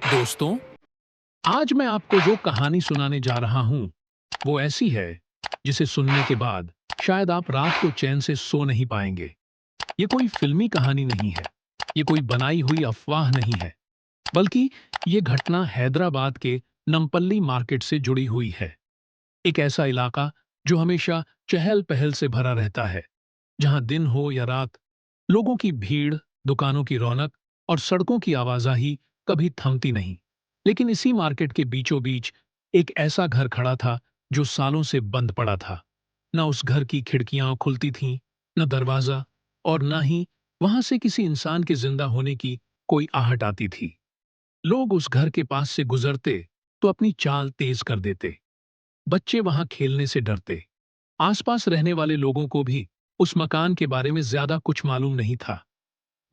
दोस्तों, आज मैं आपको जो कहानी सुनाने जा रहा हूं, वो ऐसी है जिसे सुनने के बाद शायद आप रात को चैन से सो नहीं पाएंगे। ये कोई फिल्मी कहानी नहीं है, ये कोई बनाई हुई अफवाह नहीं है, बल्कि ये घटना हैदराबाद के नमपल्ली मार्केट से जुड़ी हुई है। एक ऐसा इलाका जो हमेशा चहल पहल से भरा रहता है, जहां दिन हो या रात, लोगों की भीड़, दुकानों की रौनक और सड़कों की आवाजाही कभी थमती नहीं। लेकिन इसी मार्केट के बीचों बीच एक ऐसा घर खड़ा था जो सालों से बंद पड़ा था। न उस घर की खिड़कियां खुलती थीं, न दरवाजा, और न ही वहां से किसी इंसान के जिंदा होने की कोई आहट आती थी। लोग उस घर के पास से गुजरते तो अपनी चाल तेज कर देते। बच्चे वहां खेलने से डरते। आसपास रहने वाले लोगों को भी उस मकान के बारे में ज्यादा कुछ मालूम नहीं था।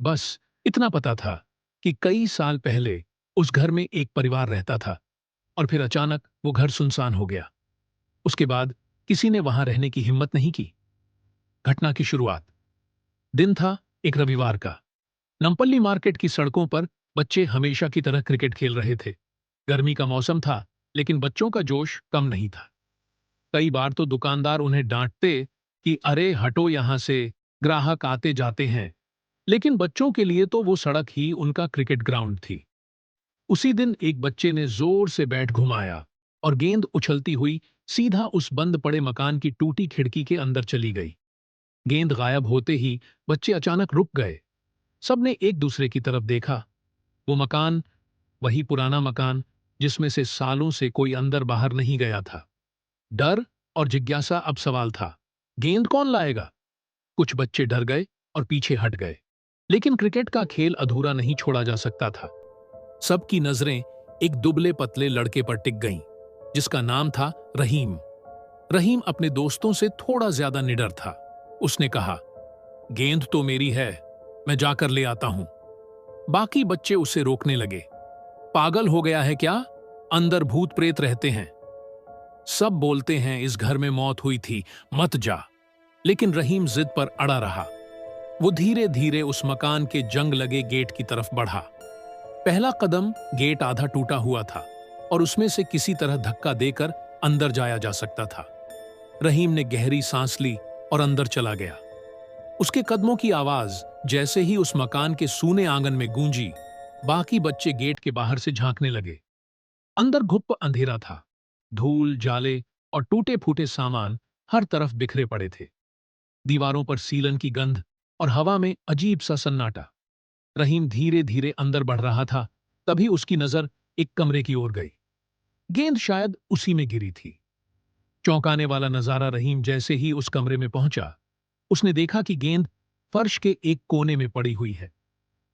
बस इतना पता था कि कई साल पहले उस घर में एक परिवार रहता था, और फिर अचानक वो घर सुनसान हो गया। उसके बाद किसी ने वहां रहने की हिम्मत नहीं की। घटना की शुरुआत। दिन था एक रविवार का। नमपल्ली मार्केट की सड़कों पर बच्चे हमेशा की तरह क्रिकेट खेल रहे थे। गर्मी का मौसम था, लेकिन बच्चों का जोश कम नहीं था। कई बार तो दुकानदार उन्हें डांटते कि अरे हटो यहां से, ग्राहक आते जाते हैं। लेकिन बच्चों के लिए तो वो सड़क ही उनका क्रिकेट ग्राउंड थी। उसी दिन एक बच्चे ने जोर से बैट घुमाया और गेंद उछलती हुई सीधा उस बंद पड़े मकान की टूटी खिड़की के अंदर चली गई। गेंद गायब होते ही बच्चे अचानक रुक गए। सबने एक दूसरे की तरफ देखा। वो मकान, वही पुराना मकान जिसमें से सालों से कोई अंदर बाहर नहीं गया था। डर और जिज्ञासा अब सवाल था। गेंद कौन लाएगा? कुछ बच्चे डर गए और पीछे हट गए। लेकिन क्रिकेट का खेल अधूरा नहीं छोड़ा जा सकता था। सबकी नजरें एक दुबले पतले लड़के पर टिक गईं, जिसका नाम था रहीम। रहीम अपने दोस्तों से थोड़ा ज्यादा निडर था। उसने कहा, गेंद तो मेरी है, मैं जाकर ले आता हूं। बाकी बच्चे उसे रोकने लगे। पागल हो गया है क्या? अंदर भूत प्रेत रहते हैं। सब बोलते हैं इस घर में मौत हुई थी, मत जा। लेकिन रहीम जिद पर अड़ा रहा। वो धीरे धीरे उस मकान के जंग लगे गेट की तरफ बढ़ा। पहला कदम, गेट आधा टूटा हुआ था और उसमें से किसी तरह धक्का देकर अंदर जाया जा सकता था। रहीम ने गहरी सांस ली और अंदर चला गया। उसके कदमों की आवाज जैसे ही उस मकान के सूने आंगन में गूंजी, बाकी बच्चे गेट के बाहर से झांकने लगे। अंदर घुप अंधेरा था। धूल, जाले और टूटे फूटे सामान हर तरफ बिखरे पड़े थे। दीवारों पर सीलन की गंध और हवा में अजीब सा सन्नाटा। रहीम धीरे धीरे अंदर बढ़ रहा था, तभी उसकी नजर एक कमरे की ओर गई। गेंद शायद उसी में गिरी थी। चौंकाने वाला नजारा, रहीम जैसे ही उस कमरे में पहुंचा, उसने देखा कि गेंद फर्श के एक कोने में पड़ी हुई है।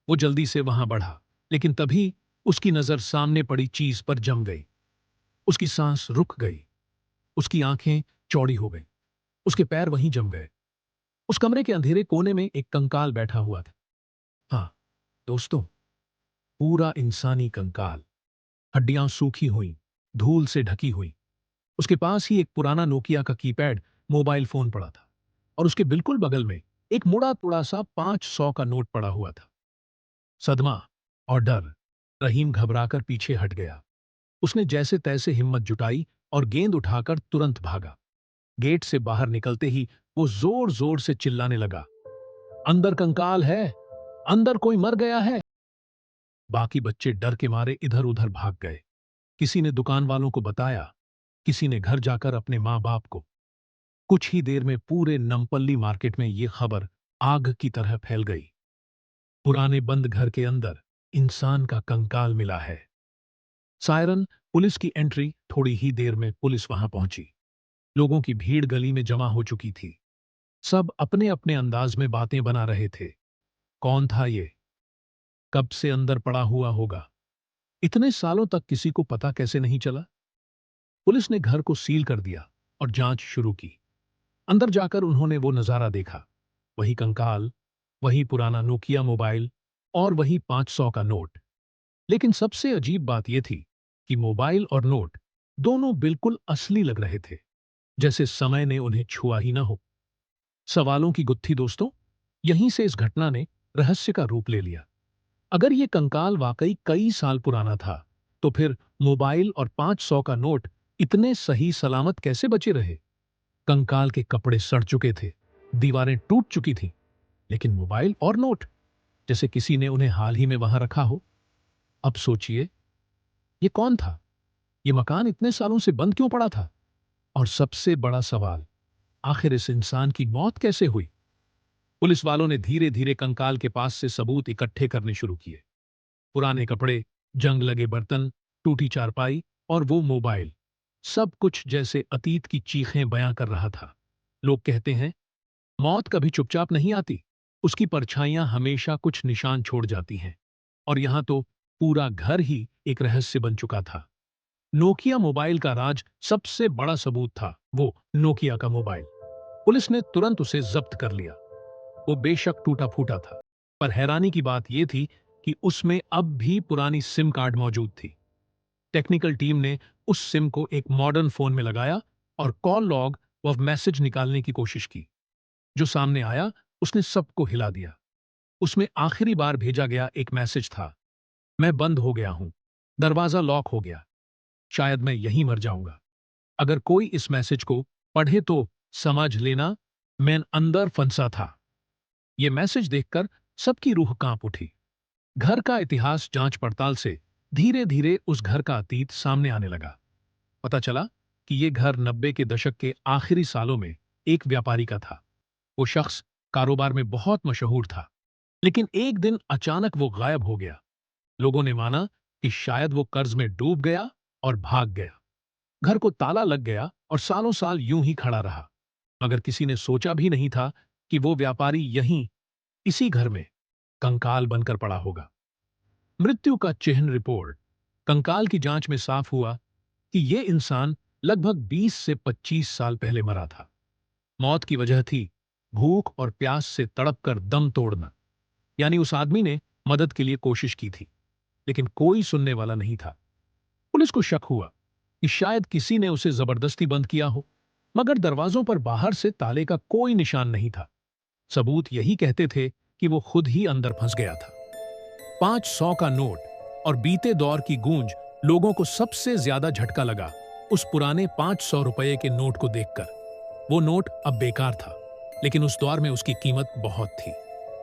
वो जल्दी से वहां बढ़ा, लेकिन तभी उसकी नजर सामने पड़ी चीज पर जम गई। उसकी सांस रुक गई। उसकी आंखें चौड़ी हो गई। उसके पैर वहीं जम गए। उस कमरे के अंधेरे कोने में एक कंकाल बैठा हुआ था। हाँ दोस्तों, पूरा इंसानी कंकाल। हड्डियां सूखी हुई, धूल से ढकी हुई। उसके पास ही एक पुराना नोकिया का कीपैड मोबाइल फोन पड़ा था, और उसके बिल्कुल बगल में एक मुड़ा तुड़ा सा 500 का नोट पड़ा हुआ था। सदमा और डर, रहीम घबराकर पीछे हट गया। उसने जैसे तैसे हिम्मत जुटाई और गेंद उठाकर तुरंत भागा। गेट से बाहर निकलते ही वो जोर जोर से चिल्लाने लगा, अंदर कंकाल है, अंदर कोई मर गया है। बाकी बच्चे डर के मारे इधर उधर भाग गए। किसी ने दुकान वालों को बताया, किसी ने घर जाकर अपने माँ बाप को। कुछ ही देर में पूरे नमपल्ली मार्केट में ये खबर आग की तरह फैल गई। पुराने बंद घर के अंदर इंसान का कंकाल मिला है। सायरन, पुलिस की एंट्री। थोड़ी ही देर में पुलिस वहां पहुंची। लोगों की भीड़ गली में जमा हो चुकी थी। सब अपने अपने अंदाज में बातें बना रहे थे। कौन था ये? कब से अंदर पड़ा हुआ होगा? इतने सालों तक किसी को पता कैसे नहीं चला? पुलिस ने घर को सील कर दिया और जांच शुरू की। अंदर जाकर उन्होंने वो नजारा देखा। वही कंकाल, वही पुराना नोकिया मोबाइल और वही 500 का नोट। लेकिन सबसे अजीब बात यह थी कि मोबाइल और नोट दोनों बिल्कुल असली लग रहे थे, जैसे समय ने उन्हें छुआ ही ना हो। सवालों की गुत्थी दोस्तों, यहीं से इस घटना ने रहस्य का रूप ले लिया। अगर ये कंकाल वाकई कई साल पुराना था, तो फिर मोबाइल और 500 का नोट इतने सही सलामत कैसे बचे रहे? कंकाल के कपड़े सड़ चुके थे, दीवारें टूट चुकी थीं, लेकिन मोबाइल और नोट जैसे किसी ने उन्हें हाल ही में वहां रखा हो। अब सोचिए, ये कौन था? ये मकान इतने सालों से बंद क्यों पड़ा था? और सबसे बड़ा सवाल, आखिर इस इंसान की मौत कैसे हुई? पुलिस वालों ने धीरे धीरे कंकाल के पास से सबूत इकट्ठे करने शुरू किए। पुराने कपड़े, जंग लगे बर्तन, टूटी चारपाई और वो मोबाइल, सब कुछ जैसे अतीत की चीखें बयां कर रहा था। लोग कहते हैं, मौत कभी चुपचाप नहीं आती, उसकी परछाइयां हमेशा कुछ निशान छोड़ जाती हैं। और यहां तो पूरा घर ही एक रहस्य बन चुका था। नोकिया मोबाइल का राज सबसे बड़ा सबूत था। वो नोकिया का मोबाइल, पुलिस ने तुरंत उसे जब्त कर लिया। वो बेशक टूटा फूटा था, पर हैरानी की बात यह थी कि उसमें अब भी पुरानी सिम कार्ड मौजूद थी। टेक्निकल टीम ने उस सिम को एक मॉडर्न फोन में लगाया और कॉल लॉग व मैसेज निकालने की कोशिश की। जो सामने आया, उसने सबको हिला दिया। उसमें आखिरी बार भेजा गया एक मैसेज था, मैं बंद हो गया हूं, दरवाजा लॉक हो गया, शायद मैं यहीं मर जाऊंगा। अगर कोई इस मैसेज को पढ़े तो समझ लेना, मैं अंदर फंसा था। यह मैसेज देखकर सबकी रूह कांप उठी। घर का इतिहास जांच पड़ताल से धीरे धीरे उस घर का अतीत सामने आने लगा। पता चला कि यह घर 90 के दशक के आखिरी सालों में एक व्यापारी का था। वो शख्स कारोबार में बहुत मशहूर था, लेकिन एक दिन अचानक वो गायब हो गया। लोगों ने माना कि शायद वो कर्ज में डूब गया और भाग गया। घर को ताला लग गया और सालों साल यूं ही खड़ा रहा। मगर किसी ने सोचा भी नहीं था कि वो व्यापारी यहीं, इसी घर में कंकाल बनकर पड़ा होगा। मृत्यु का चिन्ह रिपोर्ट, कंकाल की जांच में साफ हुआ कि यह इंसान लगभग 20 से 25 साल पहले मरा था। मौत की वजह थी भूख और प्यास से तड़पकर दम तोड़ना। यानी उस आदमी ने मदद के लिए कोशिश की थी, लेकिन कोई सुनने वाला नहीं था। पुलिस को शक हुआ कि शायद किसी ने उसे जबरदस्ती बंद किया हो, मगर दरवाजों पर बाहर से ताले का कोई निशान नहीं था। सबूत यही कहते थे कि वो खुद ही अंदर फंस गया था। 500 का नोट और बीते दौर की गूंज, लोगों को सबसे ज्यादा झटका लगा उस पुराने 500 रुपए के नोट को देखकर। वो नोट अब बेकार था, लेकिन उस दौर में उसकी कीमत बहुत थी।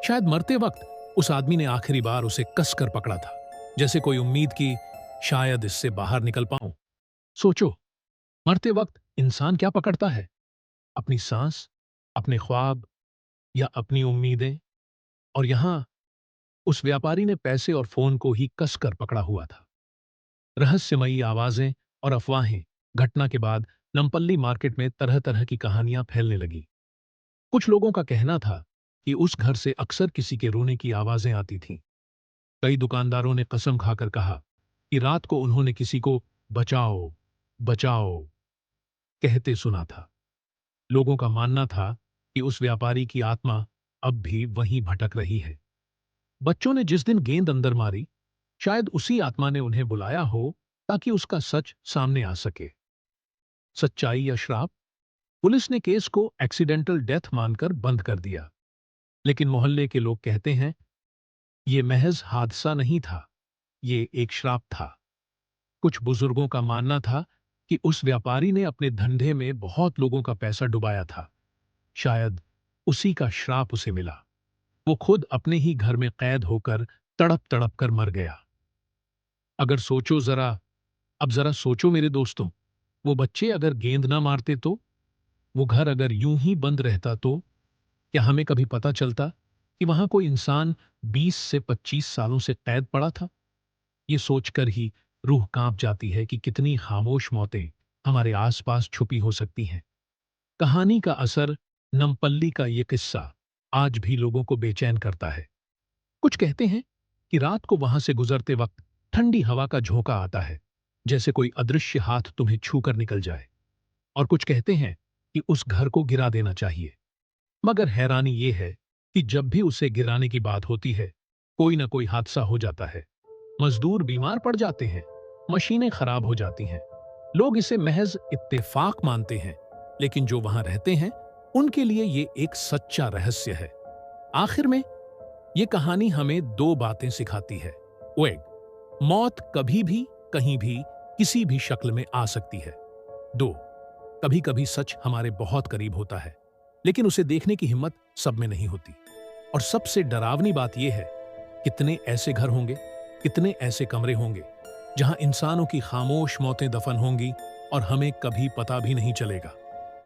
शायद मरते वक्त उस आदमी ने आखिरी बार उसे कसकर पकड़ा था, जैसे कोई उम्मीद की शायद इससे बाहर निकल पाऊं। सोचो, मरते वक्त इंसान क्या पकड़ता है? अपनी सांस, अपने ख्वाब या अपनी उम्मीदें? और यहां उस व्यापारी ने पैसे और फोन को ही कसकर पकड़ा हुआ था। रहस्यमयी आवाजें और अफवाहें, घटना के बाद नमपल्ली मार्केट में तरह तरह की कहानियां फैलने लगी। कुछ लोगों का कहना था कि उस घर से अक्सर किसी के रोने की आवाजें आती थीं। कई दुकानदारों ने कसम खाकर कहा कि रात को उन्होंने किसी को बचाओ, बचाओ कहते सुना था। लोगों का मानना था कि उस व्यापारी की आत्मा अब भी वहीं भटक रही है। बच्चों ने जिस दिन गेंद अंदर मारी, शायद उसी आत्मा ने उन्हें बुलाया हो ताकि उसका सच सामने आ सके। सच्चाई या श्राप? पुलिस ने केस को एक्सीडेंटल डेथ मानकर बंद कर दिया, लेकिन मोहल्ले के लोग कहते हैं ये महज हादसा नहीं था, ये एक श्राप था। कुछ बुजुर्गों का मानना था कि उस व्यापारी ने अपने धंधे में बहुत लोगों का पैसा डुबाया था। शायद उसी का श्राप उसे मिला। वो खुद अपने ही घर में कैद होकर तड़प तड़प कर मर गया। अगर सोचो जरा, अब जरा सोचो मेरे दोस्तों, वो बच्चे अगर गेंद ना मारते तो, वो घर अगर यूं ही बंद रहता तो, क्या हमें कभी पता चलता कि वहां कोई इंसान 20 से 25 सालों से कैद पड़ा था? ये सोचकर ही रूह कांप जाती है कि कितनी खामोश मौतें हमारे आसपास छुपी हो सकती हैं। कहानी का असर, नमपल्ली का ये किस्सा आज भी लोगों को बेचैन करता है। कुछ कहते हैं कि रात को वहां से गुजरते वक्त ठंडी हवा का झोंका आता है, जैसे कोई अदृश्य हाथ तुम्हें छूकर निकल जाए। और कुछ कहते हैं कि उस घर को गिरा देना चाहिए। मगर हैरानी यह है कि जब भी उसे गिराने की बात होती है, कोई ना कोई हादसा हो जाता है। मजदूर बीमार पड़ जाते हैं, मशीनें खराब हो जाती हैं। लोग इसे महज इत्तेफाक मानते हैं, लेकिन जो वहां रहते हैं उनके लिए ये एक सच्चा रहस्य है। आखिर में ये कहानी हमें दो बातें सिखाती है। वो एक, मौत कभी भी कहीं भी किसी भी शक्ल में आ सकती है। 2, कभी कभी सच हमारे बहुत करीब होता है, लेकिन उसे देखने की हिम्मत सब में नहीं होती। और सबसे डरावनी बात यह है, कितने ऐसे घर होंगे, कितने ऐसे कमरे होंगे जहां इंसानों की खामोश मौतें दफन होंगी और हमें कभी पता भी नहीं चलेगा।